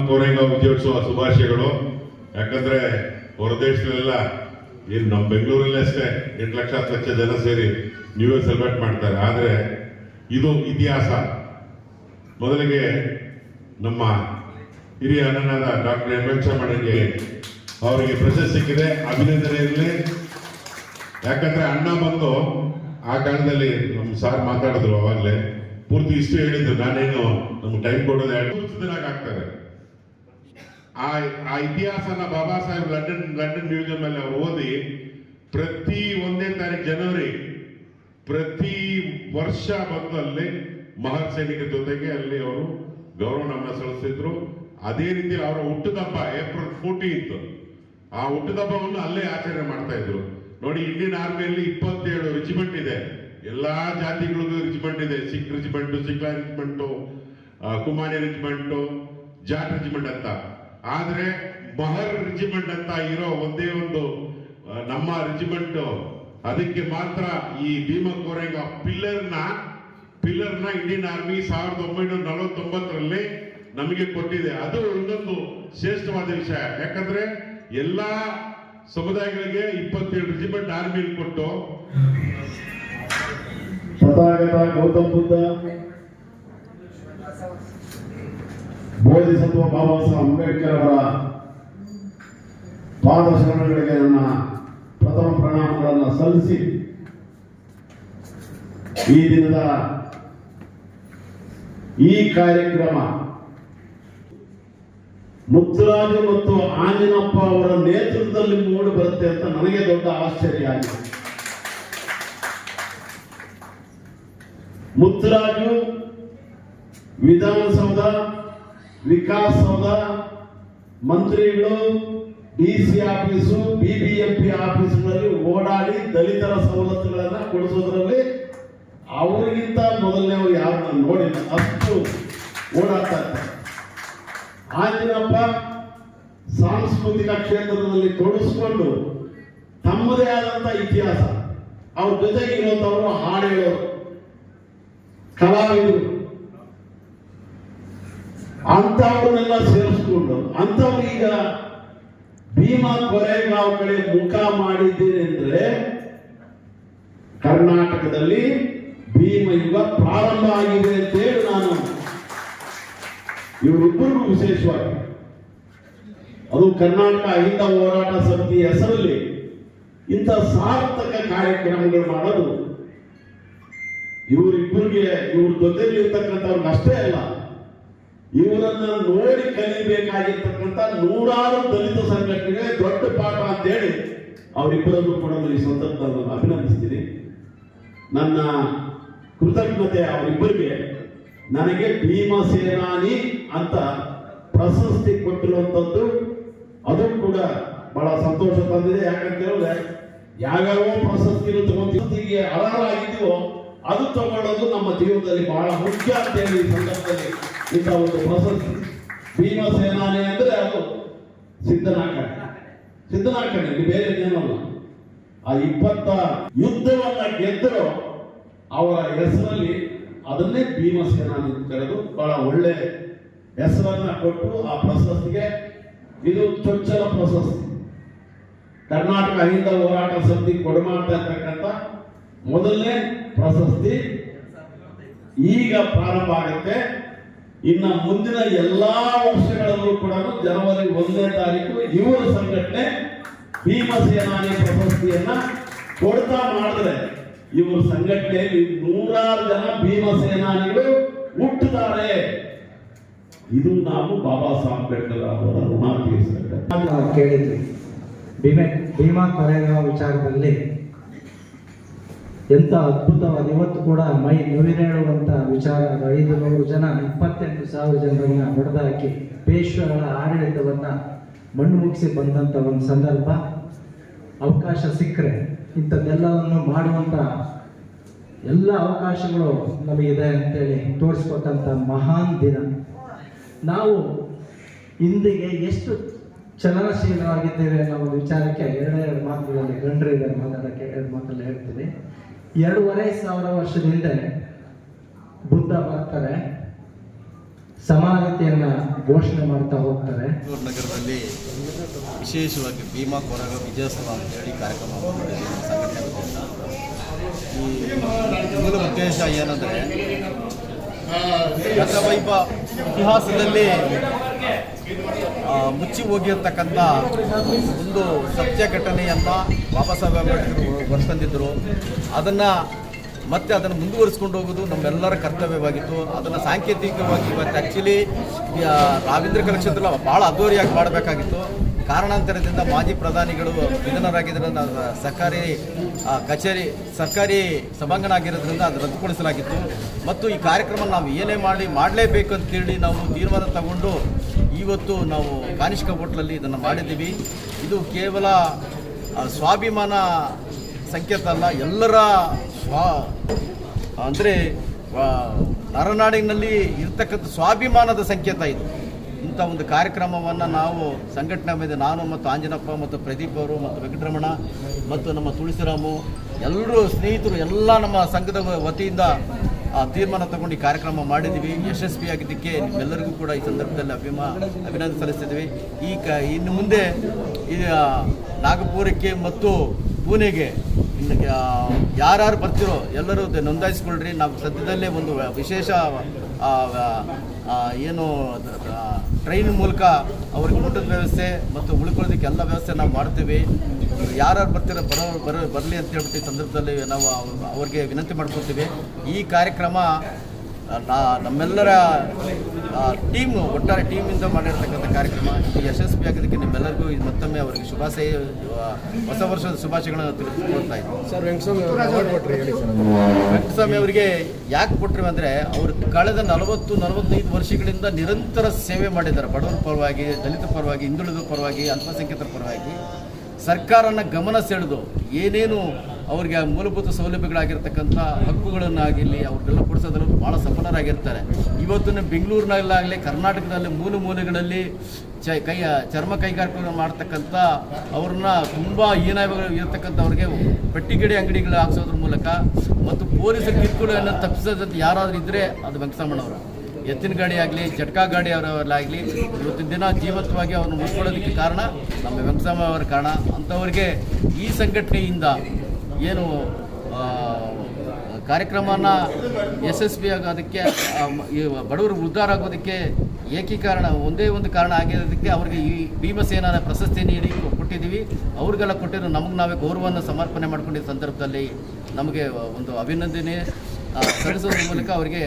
ಕೋರೆಗಾಂವ್ ವಿಜಯೋತ್ಸವ ಶುಭಾಶಯಗಳು. ಯಾಕಂದ್ರೆ ಹೊರದೇಶದಲ್ಲೆಲ್ಲ ಏನು ನಮ್ಮ ಬೆಂಗಳೂರಲ್ಲೇ ಅಷ್ಟೇ 8 ಲಕ್ಷ 10 ಲಕ್ಷ ಜನ ಸೇರಿ ನ್ಯೂ ಇಯರ್ ಸೆಲೆಬ್ರೇಟ್ ಮಾಡ್ತಾರೆ. ಆದರೆ ಇದು ಇತಿಹಾಸ. ಮೊದಲಿಗೆ ನಮ್ಮ ಹಿರಿಯ ಅಣ್ಣನಾದ ಡಾಕ್ಟರ್ ಎಂ ವೆಂಕಟರಮಣಗೆ ಅವರಿಗೆ ಪ್ರಶಸ್ತಿ ಸಿಕ್ಕಿದೆ, ಅಭಿನಂದನೆ ಇರಲಿ. ಯಾಕಂದ್ರೆ ಅಣ್ಣ ಬಂದು ಆ ಕಾಲದಲ್ಲಿ ನಮ್ಮ ಸಾರ್ ಮಾತಾಡಿದ್ರು, ಅವಾಗಲೇ ಪೂರ್ತಿ ಇಷ್ಟು ಹೇಳಿದ್ರು. ನಾನೇನು ನಮ್ಗೆ ಟೈಮ್ ಕೊಡೋದು 2 ವರ್ಷದನಾಗ ಆಗ್ತಾರೆ. ಆ ಇತಿಹಾಸನ ಬಾಬಾ ಸಾಹೇಬ್ ಲಂಡನ್ ಮ್ಯೂಸಿಯಂ ಅಲ್ಲಿ ಅವರು ಓದಿ ಪ್ರತಿ 1ನೇ ತಾರೀಕು ಜನವರಿ ಪ್ರತಿ ವರ್ಷ ಬಂದು ಅಲ್ಲಿ ಮಹರ್ ಸೈನಿಕರ ಜೊತೆಗೆ ಅಲ್ಲಿ ಅವರು ಗೌರವ ನಮನ ಸಲ್ಲಿಸಿದ್ರು. ಅದೇ ರೀತಿ ಅವರ ಹುಟ್ಟುಹಬ್ಬ ಏಪ್ರಿಲ್ 14th, ಆ ಹುಟ್ಟುಹಬ್ಬವನ್ನು ಅಲ್ಲೇ ಆಚರಣೆ ಮಾಡ್ತಾ ಇದ್ರು. ನೋಡಿ, ಇಂಡಿಯನ್ ಆರ್ಮಿಯಲ್ಲಿ 27 ರೆಜಿಮೆಂಟ್ ಇದೆ. ಎಲ್ಲಾ ಜಾತಿಗಳಿಗೂ ರೆಜಿಮೆಂಟ್ ಇದೆ. ಸಿಖ್ ರೆಜಿಮೆಂಟ್, ಸಿಕ್ಲಾ ರೆಜಿಮೆಂಟ್, ಕುಮಾರಿ ರೆಜಿಮೆಂಟ್, ಜಾಟ್ ರೆಜಿಮೆಂಟ್ ಅಂತ. ಆದ್ರೆ ಮಹರ್ ರೆಜಿಮೆಂಟ್ ಅಂತ ಇರೋ ಒಂದೇ ಒಂದು ನಮ್ಮ ರೆಜಿಮೆಂಟ್, ಅದಕ್ಕೆ ಮಾತ್ರ ಈ ಭೀಮಾ ಕೋರೆಗಾಂವ್ ಪಿಲ್ಲರ್ನ ಇಂಡಿಯನ್ ಆರ್ಮಿ 1949ರಲ್ಲಿ ನಮಗೆ ಕೊಟ್ಟಿದೆ. ಅದು ಇನ್ನೊಂದು ಶ್ರೇಷ್ಠವಾದ ವಿಷಯ. ಯಾಕಂದ್ರೆ ಎಲ್ಲಾ ಸಮುದಾಯಗಳಿಗೆ 27 ರೆಜಿಮೆಂಟ್ ಆರ್ಮಿಯಲ್ಲಿ ಕೊಟ್ಟು ತಥಾಗತ ಗೌತಮ್ ಬುದ್ಧ, ಬೋಧಿಸತ್ವ ಬಾಬಾ ಸಾಹೇಬ್ ಅಂಬೇಡ್ಕರ್ ಅವರ ಪಾದಶರಣಗಳಿಗೆ ನನ್ನ ಪ್ರಥಮ ಪ್ರಣಾಮಗಳನ್ನು ಸಲ್ಲಿಸಿ, ಈ ದಿನದ ಈ ಕಾರ್ಯಕ್ರಮ ಮುತ್ತುರಾಜು ಮತ್ತು ಆಂಜನಪ್ಪ ಅವರ ನೇತೃತ್ವದಲ್ಲಿ ಮೂಡಿ ಬರುತ್ತೆ ಅಂತ ನನಗೆ ದೊಡ್ಡ ಆಶ್ಚರ್ಯ ಆಗಿದೆ. ಮುತ್ತುರಾಜು ವಿಧಾನಸೌಧ, ವಿಕಾಸ್ ಸೌಧ, ಮಂತ್ರಿಗಳು, DC ಆಫೀಸು, BBMP ಆಫೀಸ್ಗಳಲ್ಲಿ ಓಡಾಡಿ ದಲಿತರ ಸವಲತ್ತುಗಳನ್ನು ಕೊಡಿಸೋದ್ರಲ್ಲಿ ಅವರಿಗಿಂತ ಮೊದಲನೇವರು ಯಾರು ನಾನು ನೋಡಿಲ್ಲ, ಅಷ್ಟು ಓಡಾಡ್ತಾ ಇರ್ತಾರೆ. ಆಂಜನಪ್ಪ ಸಾಂಸ್ಕೃತಿಕ ಕ್ಷೇತ್ರದಲ್ಲಿ ತೊಡಗಿಸ್ಕೊಂಡು ತಮ್ಮದೇ ಆದಂತ ಇತಿಹಾಸ, ಅವ್ರ ಜೊತೆಗೆ ಇರುವಂತವರು ಹಾಡು ಹೇಳೋರು, ಕಲಾವಿದರು, ಅಂತವ್ರನ್ನೆಲ್ಲ ಸೇರಿಸ್ಕೊಂಡು ಅಂತವ್ರು ಈಗ ಭೀಮಾ ಕೋರೆಗಾಂವ್ ಕಡೆ ಮುಖ ಮಾಡಿದ್ದೇನೆ ಅಂದ್ರೆ ಕರ್ನಾಟಕದಲ್ಲಿ ಭೀಮ ಯುಗ ಪ್ರಾರಂಭ ಆಗಿದೆ ಅಂತ ಹೇಳಿ ನಾನು ಇವರಿಬ್ಬರಿಗೂ ವಿಶೇಷವಾಗಿ, ಅದು ಕರ್ನಾಟಕ ಅಹಿಂದ ಹೋರಾಟ ಸಮಿತಿ ಹೆಸರಲ್ಲಿ ಇಂಥ ಸಾರ್ಥಕ ಕಾರ್ಯಕ್ರಮಗಳು ಮಾಡೋದು ಇವರಿಬ್ಬರಿಗೆ, ಇವ್ರ ಜೊತೆಯಲ್ಲಿ ಇರ್ತಕ್ಕಂಥವ್ರಿಗೆ ಅಷ್ಟೇ ಅಲ್ಲ, ಇವರನ್ನ ನೋಡಿ ಕಲಿಬೇಕಾಗಿರ್ತಕ್ಕಂಥ ನೂರಾರು ದಲಿತ ಸಂಘಟನೆಗೆ ದೊಡ್ಡ ಪಾಠ ಅಂತ ಹೇಳಿ ಅವರಿಬ್ಬರನ್ನು ಕೂಡ ಈ ಸಂದರ್ಭದಲ್ಲಿ ಅಭಿನಂದಿಸ್ತೀನಿ. ನನ್ನ ಕೃತಜ್ಞತೆ ಅವರಿಬ್ಬರಿಗೆ. ನನಗೆ ಭೀಮ ಸೇನಾನಿ ಅಂತ ಪ್ರಶಸ್ತಿ ಕೊಟ್ಟಿರುವಂಥದ್ದು ಅದು ಕೂಡ ಬಹಳ ಸಂತೋಷ ತಂದಿದೆ. ಯಾಕಂತ ಹೇಳಿದ್ರೆ ಯಾವ್ಯಾವ ಪ್ರಶಸ್ತಿಗಳು ತಗೊಂಡಿಗೆ ಅರ್ಹರಾಗಿದ್ದೀವೋ ಅದು ತಗೊಳ್ಳೋದು ನಮ್ಮ ಜೀವನದಲ್ಲಿ ಬಹಳ ಮುಖ್ಯ ಅಂತ ಹೇಳಿ ಈ ಸಂದರ್ಭದಲ್ಲಿ ಇಂಥ ಒಂದು ಪ್ರಶಸ್ತಿ. ಭೀಮ ಸೇನಾನಿ ಅಂದ್ರೆ ಅದು ಸಿದ್ದನಾಕಣೆ ಬೇರೆ ಏನಲ್ಲ. ಆ 20 ಯುದ್ಧವನ್ನ ಗೆದ್ದರು ಅವರ ಹೆಸರಲ್ಲಿ ಅದನ್ನೇ ಭೀಮ ಸೇನಾನಿ ಅಂತ ಕರೆದು ಬಹಳ ಒಳ್ಳೆ ಹೆಸರನ್ನ ಕೊಟ್ಟು ಆ ಪ್ರಶಸ್ತಿಗೆ, ಇದು ಚೊಚ್ಚಲ ಪ್ರಶಸ್ತಿ. ಕರ್ನಾಟಕ ಅಹಿಂದ ಹೋರಾಟ ಸಮಿತಿ ಕೊಡಮಾಡ್ತಾ ಇರ್ತಕ್ಕಂಥ ಮೊದಲನೇ ಪ್ರಶಸ್ತಿ ಈಗ ಪ್ರಾರಂಭ ಆಗುತ್ತೆ. ಇನ್ನ ಮುಂದಿನ ಎಲ್ಲಾ ವರ್ಷಗಳಲ್ಲೂ ಕೂಡ ಜನವರಿ 1ನೇ ತಾರೀಕು ಇವರ ಸಂಘಟನೆ ಭೀಮ ಸೇನಾನಿ ಪ್ರಶಸ್ತಿಯನ್ನ ಕೊಡ್ತಾ ಮಾಡಿದ್ರೆ ಇವರು ಸಂಘಟನೆಯಲ್ಲಿ 100 ಜನ ಭೀಮ ಸೇನಾನಿಗಳು ಹುಟ್ಟುತ್ತಾರೆ. ಇದು ನಾವು ಬಾಬಾ ಸಾಹೇಬ್ ಅಂಬೇಡ್ಕರ್ ಅವರ ಋಣ ತೀರಿಸಬೇಕು. ಕೇಳಿದ್ವಿ ಭೀಮಾ ಕೋರೆಗಾಂವ್ ವಿಚಾರದಲ್ಲಿ ಎಂತ ಅದ್ಭುತವಾದ, ಇವತ್ತು ಕೂಡ ಮೈ ನವಿರೇಳುವಂತ ವಿಚಾರ. 500 ಜನ 28,000 ಜನರನ್ನ ಹೊಡೆದಾಕಿ ಪೇಶ್ವರರ ಆಡಳಿತವನ್ನ ಮಣ್ಣು ಮುಗಿಸಿ ಬಂದಂತ ಒಂದು ಸಂದರ್ಭ. ಅವಕಾಶ ಸಿಕ್ಕರೆ ಇಂಥದ್ದೆಲ್ಲವನ್ನು ಮಾಡುವಂತ ಎಲ್ಲ ಅವಕಾಶಗಳು ನಮಗಿದೆ ಅಂತೇಳಿ ತೋರಿಸ್ಕೊಟ್ಟಂತ ಮಹಾನ್ ದಿನ. ನಾವು ಇಂದಿಗೆ ಎಷ್ಟು ಚಲನಶೀಲವಾಗಿದ್ದೇವೆ ಅನ್ನೋ ಒಂದು ವಿಚಾರಕ್ಕೆ ಎರಡು ಮಾತುಗಳಲ್ಲಿ ಗಂಡರು ಇದ್ದಾರೆ, ಮಾತಾಡೋಕ್ಕೆ 2 ಮಾತಲ್ಲಿ ಹೇಳ್ತೀನಿ. 2,500 ವರ್ಷದ ಹಿಂದೆ ಬುದ್ಧ ಬರ್ತಾರೆ. ಸಮಾನತೆಯನ್ನ ಘೋಷಣೆ ಮಾಡ್ತಾ ಹೋಗ್ತಾರೆ. ಬೆಂಗಳೂರು ನಗರದಲ್ಲಿ ವಿಶೇಷವಾಗಿ ಭೀಮಾ ಕೊರಗ ವಿಜಯೋತ್ಸವ ಅಂತೇಳಿ ಕಾರ್ಯಕ್ರಮ ಮಾಡಿದ್ದೀವಿ ಸಂಘಟನೆ ವತಿಯಿಂದ. ಈ ಮೂಲ ಉದ್ದೇಶ ಏನಂದರೆ ಇತಿಹಾಸದಲ್ಲಿ ಮುಚ್ಚಿ ಹೋಗಿರ್ತಕ್ಕಂಥ ಒಂದು ಸತ್ಯ ಘಟನೆಯನ್ನು ಬಾಬಾ ಸಾಹೇಬ್ ಅಂಬೇಡ್ಕರ್ ಹೊರತಂದಿದ್ದರು. ಅದನ್ನು ಮುಂದುವರಿಸ್ಕೊಂಡು ಹೋಗೋದು ನಮ್ಮೆಲ್ಲರ ಕರ್ತವ್ಯವಾಗಿತ್ತು. ಅದನ್ನು ಸಾಂಕೇತಿಕವಾಗಿ ಇವತ್ತು ಆ್ಯಕ್ಚುಲಿ ರಾವೀಂದ್ರ ಕಲಾಕ್ಷೇತ್ರ ಭಾಳ ಅದ್ದೂರಿಯಾಗಿ ಮಾಡಬೇಕಾಗಿತ್ತು. ಕಾರಣಾಂತರದಿಂದ ಮಾಜಿ ಪ್ರಧಾನಿಗಳು ನಿಧನರಾಗಿದ್ದರಿಂದ ಸರ್ಕಾರಿ ಸಭಾಂಗಣ ಆಗಿರೋದ್ರಿಂದ ಅದು ರದ್ದುಗೊಳಿಸಲಾಗಿತ್ತು. ಮತ್ತು ಈ ಕಾರ್ಯಕ್ರಮ ನಾವು ಏನೇ ಮಾಡಲೇಬೇಕು ಅಂತೇಳಿ ನಾವು ತೀರ್ಮಾನ ತಗೊಂಡು ಇವತ್ತು ನಾವು ಕಾನಿಷ್ಕ ಹೋಟ್ಲಲ್ಲಿ ಇದನ್ನು ಮಾಡಿದ್ದೀವಿ. ಇದು ಕೇವಲ ಸ್ವಾಭಿಮಾನ ಸಂಕೇತ ಅಲ್ಲ, ಎಲ್ಲರ ಅಂದರೆ ನರನಾಡಿನಲ್ಲಿ ಇರ್ತಕ್ಕಂಥ ಸ್ವಾಭಿಮಾನದ ಸಂಕೇತ ಇದು. ಇಂಥ ಒಂದು ಕಾರ್ಯಕ್ರಮವನ್ನು ನಾವು ಸಂಘಟನೆ ಮೇಲೆ ನಾನು ಮತ್ತು ಆಂಜನಪ್ಪ ಮತ್ತು ಪ್ರದೀಪ್ ಅವರು ಮತ್ತು ವೆಂಕಟರಮಣ ಮತ್ತು ನಮ್ಮ ತುಳಸಿರಾಮು ಎಲ್ಲರೂ ಸ್ನೇಹಿತರು ಎಲ್ಲ ನಮ್ಮ ಸಂಘದ ವತಿಯಿಂದ ತೀರ್ಮಾನ ತಗೊಂಡು ಈ ಕಾರ್ಯಕ್ರಮ ಮಾಡಿದ್ದೀವಿ. ಯಶಸ್ವಿಯಾಗಿದ್ದಕ್ಕೆ ನಿಮ್ಮೆಲ್ಲರಿಗೂ ಕೂಡ ಈ ಸಂದರ್ಭದಲ್ಲಿ ಅಭಿನಂದನೆ ಸಲ್ಲಿಸ್ತಿದ್ದೀವಿ. ಇನ್ನು ಮುಂದೆ ನಾಗಪುರಕ್ಕೆ ಮತ್ತು ಪುಣೆಗೆ ಯಾರು ಬರ್ತಿರೋ ಎಲ್ಲರೂ ನೋಂದಾಯಿಸ್ಕೊಳ್ರಿ. ನಾವು ಸದ್ಯದಲ್ಲೇ ಒಂದು ವಿಶೇಷ ಏನು ಟ್ರೈನ್ ಮೂಲಕ ಅವ್ರಿಗೆ ಊಟದ ವ್ಯವಸ್ಥೆ ಮತ್ತು ಉಳ್ಕೊಳ್ಳೋದಕ್ಕೆ ಎಲ್ಲ ವ್ಯವಸ್ಥೆ ನಾವು ಮಾಡ್ತೀವಿ. ಯಾರು ಬರ್ತೀರೋ ಬರಲಿ ಅಂತ ಹೇಳ್ಬಿಟ್ಟು ಈ ಸಂದರ್ಭದಲ್ಲಿ ನಾವು ಅವ್ರಿಗೆ ವಿನಂತಿ ಮಾಡ್ಕೊತೀವಿ. ಈ ಕಾರ್ಯಕ್ರಮ ನಮ್ಮೆಲ್ಲರ ಒಟ್ಟಾರೆ ಟೀಮಿಂದ ಮಾಡಿರ್ತಕ್ಕಂಥ ಕಾರ್ಯಕ್ರಮ. ಇದು ಯಶಸ್ವಿಯಾಗೋದಕ್ಕೆ ನಿಮ್ಮೆಲ್ಲರಿಗೂ ಮತ್ತೊಮ್ಮೆ ಅವರಿಗೆ ಹೊಸ ವರ್ಷದ ಶುಭಾಶಯಗಳನ್ನು ತಿಳಿಸ್ಕೊಡ್ತಾ ಇದ್ದೀವಿ. ಸರ್, ವೆಂಕಟಸ್ವಾಮಿ ಅವರಿಗೆ ಯಾಕೆ ಕೊಟ್ಟರು ಅಂದರೆ ಅವರು ಕಳೆದ 40-45 ವರ್ಷಗಳಿಂದ ನಿರಂತರ ಸೇವೆ ಮಾಡಿದ್ದಾರೆ. ಬಡವರ ಪರವಾಗಿ, ದಲಿತರ ಪರವಾಗಿ, ಹಿಂದುಳಿದ ಪರವಾಗಿ, ಅಲ್ಪಸಂಖ್ಯಾತರ ಪರವಾಗಿ ಸರ್ಕಾರನ ಗಮನ ಸೆಳೆದು ಏನೇನು ಅವ್ರಿಗೆ ಮೂಲಭೂತ ಸೌಲಭ್ಯಗಳಾಗಿರ್ತಕ್ಕಂಥ ಹಕ್ಕುಗಳನ್ನಾಗಿರಲಿ ಅವ್ರಿಗೆಲ್ಲ ಕೊಡಿಸೋದ್ರಲ್ಲಿ ಭಾಳ ಸಫಲರಾಗಿರ್ತಾರೆ. ಇವತ್ತು ಬೆಂಗಳೂರಿನಲ್ಲಾಗಲಿ ಕರ್ನಾಟಕದಲ್ಲಿ ಮೂಲೆಗಳಲ್ಲಿ ಚರ್ಮ ಕೈಗಾರಿಕೆ ಮಾಡ್ತಕ್ಕಂಥ ಅವ್ರನ್ನ ತುಂಬ ಇರ್ತಕ್ಕಂಥವ್ರಿಗೆ ಪೆಟ್ಟಿಗಡಿ ಅಂಗಡಿಗಳು ಹಾಕ್ಸೋದ್ರ ಮೂಲಕ ಮತ್ತು ಪೊಲೀಸರ ಕಿರುಕುಳನ್ನು ತಪ್ಪಿಸೋದಂತ ಯಾರಾದರೂ ಇದ್ದರೆ ಅದು ವೆಂಕಟಸ್ವಾಮಣ್ಣವರು. ಎತ್ತಿನ ಗಾಡಿ ಆಗಲಿ, ಜಟ್ಕಾ ಗಾಡಿ ಅವರಲ್ಲಾಗಲಿ ಇವತ್ತಿನ ದಿನ ಜೀವಂತವಾಗಿ ಅವ್ರನ್ನ ಉಳ್ಕೊಳ್ಳೋದಕ್ಕೆ ಕಾರಣ ನಮ್ಮ ವೆಂಕಟಸ್ವಾಮಿ ಅವರ ಕಾರಣ. ಅಂಥವ್ರಿಗೆ ಈ ಸಂಘಟನೆಯಿಂದ ಏನು ಕಾರ್ಯಕ್ರಮನ ಯಶಸ್ವಿಯಾಗೋದಕ್ಕೆ, ಬಡವರು ಉದ್ಧಾರ ಆಗೋದಕ್ಕೆ ಒಂದೇ ಒಂದು ಕಾರಣ ಆಗಿರೋದಕ್ಕೆ ಅವ್ರಿಗೆ ಈ ಭೀಮಸೇನ ಪ್ರಶಸ್ತಿ ನೀಡಿ ಕೊಟ್ಟಿದ್ದೀವಿ. ಅವ್ರಿಗೆಲ್ಲ ಕೊಟ್ಟಿರೋ ನಮಗೆ ನಾವೇ ಗೌರವವನ್ನು ಸಮರ್ಪಣೆ ಮಾಡ್ಕೊಂಡಿದ್ದ ಸಂದರ್ಭದಲ್ಲಿ ನಮಗೆ ಒಂದು ಅಭಿನಂದನೆ ಸಲ್ಲಿಸೋದ್ರ ಮೂಲಕ ಅವರಿಗೆ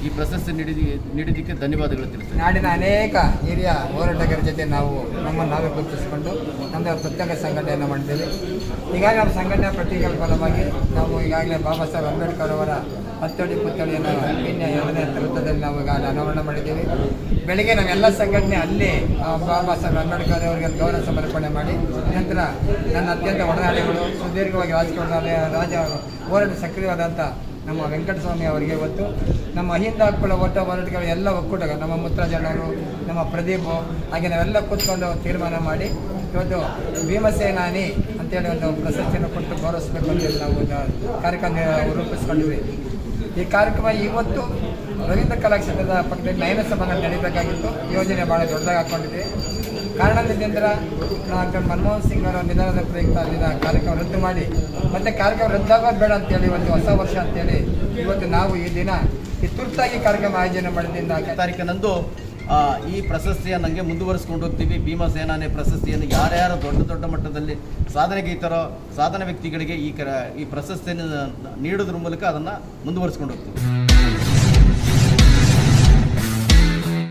ಈ ಪ್ರಶಸ್ತಿ ನೀಡಿದ್ದಕ್ಕೆ ಧನ್ಯವಾದಗಳು ತಿಳಿಸ್ತೀವಿ. ನಾಡಿನ ಅನೇಕ ಹಿರಿಯ ಹೋರಾಟಗಾರರ ಜೊತೆ ನಾವು ನಮ್ಮನ್ನು ನಾವೇ ಗುರುತಿಸಿಕೊಂಡು ನಮ್ಮದೇ ಪ್ರತ್ಯೇಕ ಸಂಘಟನೆಯನ್ನು ಮಾಡಿದ್ದೇವೆ. ಈಗಾಗಲೇ ನಮ್ಮ ಸಂಘಟನೆಯ ಪ್ರತಿಗಳ ಫಲವಾಗಿ ನಾವು ಈಗಾಗಲೇ ಬಾಬಾ ಸಾಹೇಬ್ ಅಂಬೇಡ್ಕರ್ ಅವರ 10 ಅಡಿ ಪುತ್ಥಳಿಯನ್ನು ನಿನ್ನೆ 2ನೇ ವೃತ್ತದಲ್ಲಿ ನಾವು ಈಗಾಗಲೇ ಅನಾವರಣ ಮಾಡಿದ್ದೇವೆ. ಬೆಳಗ್ಗೆ ನಾವೆಲ್ಲ ಸಂಘಟನೆ ಅಲ್ಲಿ ಬಾಬಾ ಸಾಹೇಬ್ ಅಂಬೇಡ್ಕರ್ ಅವರಿಗೆ ಗೌರವ ಸಮರ್ಪಣೆ ಮಾಡಿ ನಂತರ ನನ್ನ ಅತ್ಯಂತ ಒಡನಾಡಿಗಳು ಸುದೀರ್ಘವಾಗಿ ರಾಜ ಹೋರಾಟ ಸಕ್ರಿಯವಾದಂಥ ನಮ್ಮ ವೆಂಕಟಸ್ವಾಮಿ ಅವರಿಗೆ ಇವತ್ತು ನಮ್ಮ ಅಹಿಂದ ಹಕ್ಕುಗಳ ಹೋರಾಟಗಾರರು ಎಲ್ಲ ಒಕ್ಕೂಟ ನಮ್ಮ ಮುತ್ತರಾಜನವರು, ನಮ್ಮ ಪ್ರದೀಪು, ಹಾಗೆ ನಾವೆಲ್ಲ ಕೂತ್ಕೊಂಡು ತೀರ್ಮಾನ ಮಾಡಿ ಇವತ್ತು ಭೀಮಸೇನಾನಿ ಅಂತೇಳಿ ಒಂದು ಪ್ರಶಸ್ತಿಯನ್ನು ಕೊಟ್ಟು ಗೌರವಿಸಬೇಕು ಅಂತೇಳಿ ನಾವು ಒಂದು ಕಾರ್ಯಕ್ರಮ ರೂಪಿಸ್ಕೊಂಡಿದ್ವಿ. ಈ ಕಾರ್ಯಕ್ರಮ ಇವತ್ತು ರವೀಂದ್ರ ಕಲಾಕ್ಷೇತ್ರದ ಪಕ್ಕದಲ್ಲಿ ನಯನ ಸಭಾಂಗಣ ನಡೀಬೇಕಾಗಿತ್ತು. ಯೋಜನೆ ಭಾಳ ದೊಡ್ಡದಾಗಿ ಹಾಕ್ಕೊಂಡಿದೆ. ಕಾರಣದಿಂದ ಡಾಕ್ಟರ್ ಮನಮೋಹನ್ ಸಿಂಗ್ ಅವರ ನಿಧನದ ಪ್ರಯುಕ್ತ ಅಲ್ಲಿನ ಕಾರ್ಯಕ್ರಮ ರದ್ದು ಮಾಡಿ ಮತ್ತೆ ಕಾರ್ಯಕ್ರಮ ರದ್ದಾಗೋದು ಬೇಡ ಅಂತೇಳಿ ಒಂದು ಹೊಸ ವರ್ಷ ಅಂತೇಳಿ ಇವತ್ತು ನಾವು ಈ ದಿನ ಈ ತುರ್ತಾಗಿ ಕಾರ್ಯಕ್ರಮ ಆಯೋಜನೆ ಮಾಡಿದ್ದರಿಂದ ತಾರೀಕಿನಂದು ಈ ಪ್ರಶಸ್ತಿಯನ್ನು ನನಗೆ ಮುಂದುವರಿಸ್ಕೊಂಡು ಹೋಗ್ತೀವಿ. ಭೀಮಸೇನಾನಿ ಪ್ರಶಸ್ತಿಯನ್ನು ಯಾರ್ಯಾರು ದೊಡ್ಡ ಮಟ್ಟದಲ್ಲಿ ಸಾಧನೆಗೈತಾರೋ ಸಾಧನ ವ್ಯಕ್ತಿಗಳಿಗೆ ಈ ಪ್ರಶಸ್ತಿಯನ್ನು ನೀಡೋದ್ರ ಮೂಲಕ ಅದನ್ನು ಮುಂದುವರಿಸ್ಕೊಂಡು ಹೋಗ್ತೀವಿ.